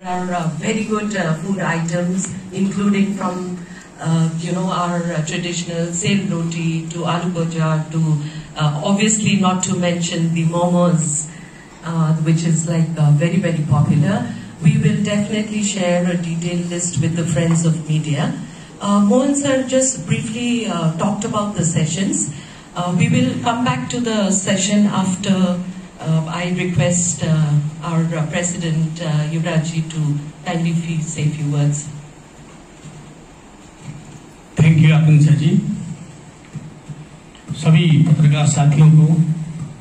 There are very good food items, including from our traditional sel roti to aloo bhaja to obviously not to mention the momos, which is like very popular. We will definitely share a detailed list with the friends of media. Mohan sir just briefly talked about the sessions. We will come back to the session after I request our President Yuvraj to kindly say a few words. Thank you Akanksha ji. सभी पत्रकार साथियों को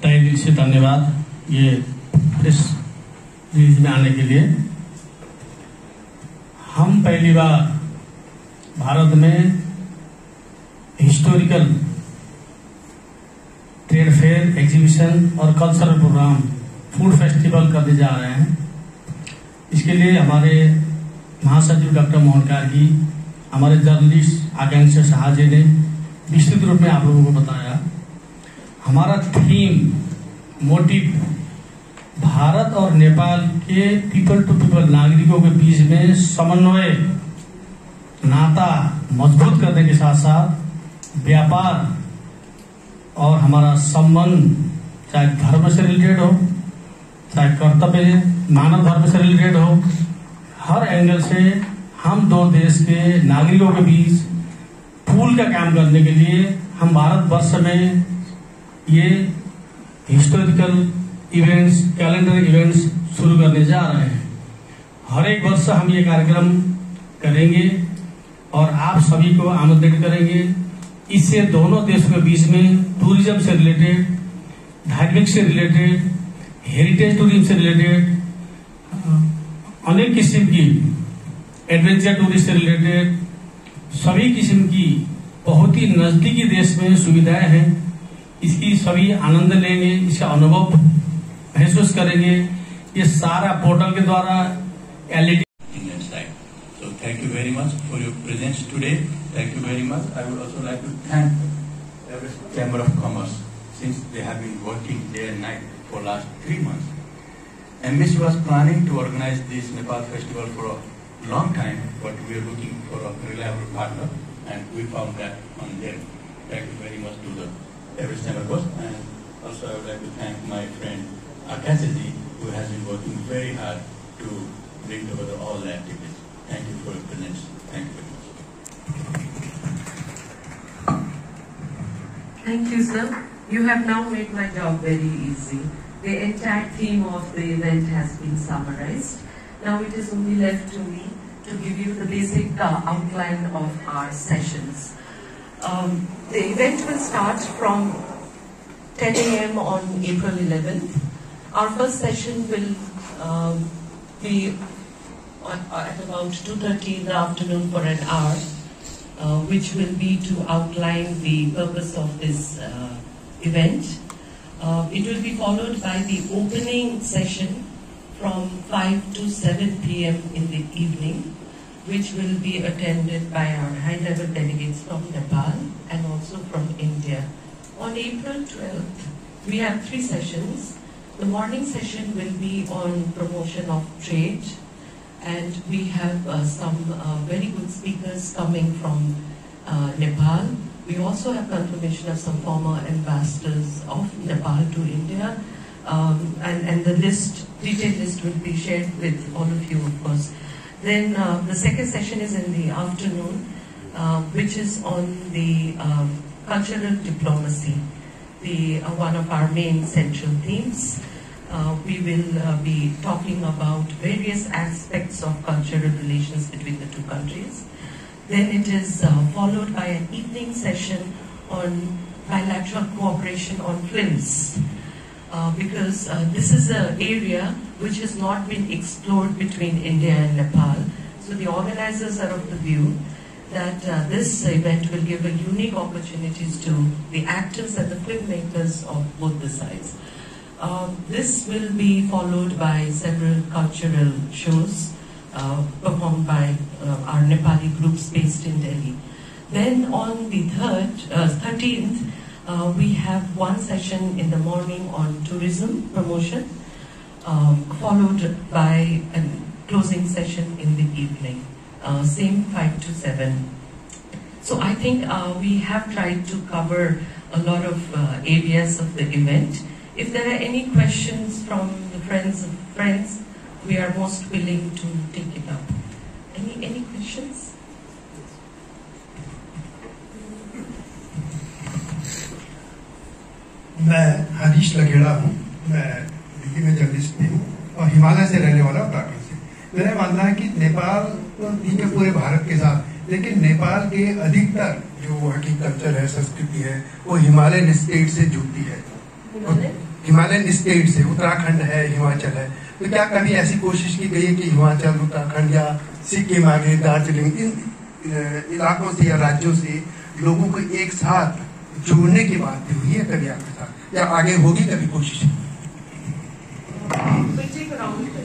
तहे दिल से धन्यवाद ये press release में आने के लिए। हम पहली बार भारत में हिस्टोरिकल ट्रेड फेयर, एग्जीबिशन और कल्चरल प्रोग्राम फूड फेस्टिवल करने जा रहे हैं। इसके लिए हमारे महासचिव डॉक्टर मोहन कारगी, हमारे जर्नलिस्ट आकांक्षा शाह जी ने विस्तृत रूप में आप लोगों को बताया। हमारा थीम मोटिव भारत और नेपाल के पीपल टू पीपल नागरिकों के बीच में समन्वय नाता मजबूत करने के साथ साथ व्यापार और हमारा संबंध चाहे धर्म से रिलेटेड हो, चाहे कर्तव्य मानव धर्म से रिलेटेड हो, हर एंगल से हम दो देश के नागरिकों के बीच पुल का काम करने के लिए हम भारत वर्ष में ये हिस्टोरिकल इवेंट्स, कैलेंडर इवेंट्स शुरू करने जा रहे हैं। हर एक वर्ष हम ये कार्यक्रम करेंगे और आप सभी को आमंत्रित करेंगे। इससे दोनों देशों के बीच में टूरिज्म से रिलेटेड, धार्मिक से रिलेटेड, हेरिटेज टूरिज्म से रिलेटेड, अनेक किस्म की एडवेंचर टूरिज्म से रिलेटेड सभी किस्म की बहुत ही नजदीकी देश में सुविधाएं हैं। इसकी सभी आनंद लेंगे, इसका अनुभव महसूस करेंगे। ये सारा पोर्टल के द्वारा LED. So thank you very much for your presence today. Thank you very much. I would also like to thank every Chamber of Commerce since they have been working day and night for last 3 months. Embassy was planning to organize this Nepal festival for a long time, but we are looking for a reliable partner, and we found that on them. Thank you very much to the every Chamber of Commerce, and also I would like to thank my friend Akash ji, who has been working very hard to bring together all the activities. Thank you for your presence. Thank you very much. Thank you, sir. You have now made my job very easy. The entire theme of the event has been summarized. Now it is only left to me to give you the basic outline of our sessions. The event will start from 10 a.m. on April 11th. Our first session will be at about 2:30 in the afternoon for an hour, which will be to outline the purpose of this event. It will be followed by the opening session from 5 to 7 p.m. in the evening, which will be attended by our high-level delegates from Nepal and also from India. On April 12th, we have 3 sessions. The morning session will be on promotion of trade, and we have some very good speakers coming from Nepal. We also have confirmation of some former ambassadors of Nepal to India, and the detailed list will be shared with all of you, of course. Then the second session is in the afternoon, which is on the cultural diplomacy, one of our main central themes. We will be talking about various aspects of cultural relations between the 2 countries. Then it is followed by an evening session on bilateral cooperation on films, because this is an area which has not been explored between India and Nepal. So the organizers are of the view that this event will give a unique opportunities to the actors and the filmmakers of both the sides. This will be followed by several cultural shows performed by our Nepali groups based in Delhi. Then on the 13th, we have one session in the morning on tourism promotion, followed by closing session in the evening, same 5 to 7. So I think we have tried to cover a lot of areas of the event. If there are any questions from the friends, we are most willing to take it up. Any questions? मैं हरीश लगेड़ा हूँ, मैं दिल्ली में journalist भी हूँ और हिमालय से रहने वाला उत्तराखंड से। मेरा मानना है कि नेपाल तो ठीक है पूरे भारत के साथ, लेकिन नेपाल के अधिकतर जो वहाँ की कल्चर है, संस्कृति है, वो हिमालयन स्टेट से जुड़ती है। हिमालयन स्टेट से, उत्तराखंड है, हिमाचल है। तो क्या कभी ऐसी कोशिश की गई है कि हिमाचल, उत्तराखंड या सिक्किम आगे दार्जिलिंग इन इलाकों से या राज्यों से लोगों को एक साथ जोड़ने की बात हुई है कभी आपके साथ, या आगे होगी कभी कोशिश? We take around